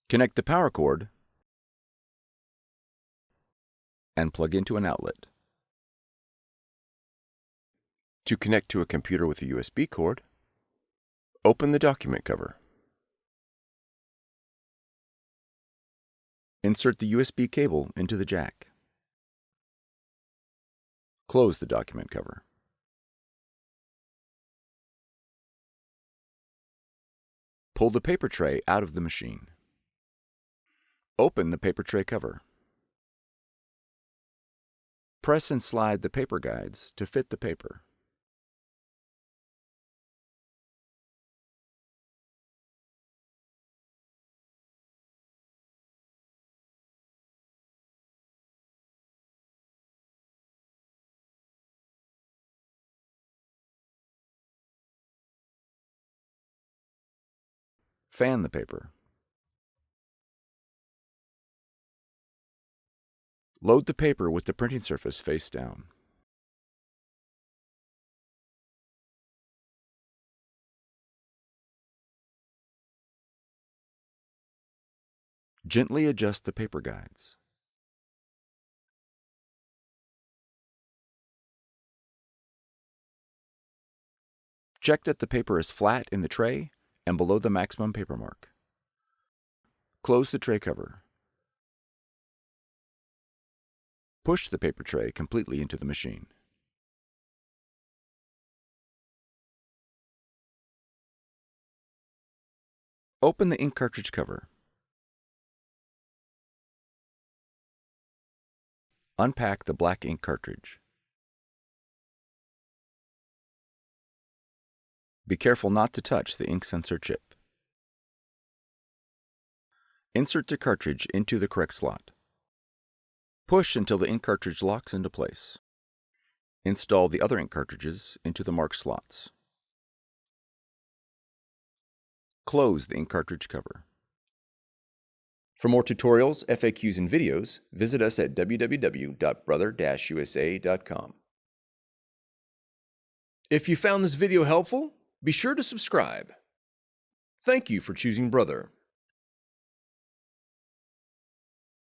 Connect the power cord and plug into an outlet. To connect to a computer with a USB cord, open the document cover. Insert the USB cable into the jack. Close the document cover. Pull the paper tray out of the machine. Open the paper tray cover. Press and slide the paper guides to fit the paper. Fan the paper. Load the paper with the printing surface face down. Gently adjust the paper guides. Check that the paper is flat in the tray and below the maximum paper mark. Close the tray cover. Push the paper tray completely into the machine. Open the ink cartridge cover. Unpack the black ink cartridge. Be careful not to touch the ink sensor chip. Insert the cartridge into the correct slot. Push until the ink cartridge locks into place. Install the other ink cartridges into the marked slots. Close the ink cartridge cover. For more tutorials, FAQs, and videos, visit us at www.brother-usa.com. If you found this video helpful, be sure to subscribe. Thank you for choosing Brother.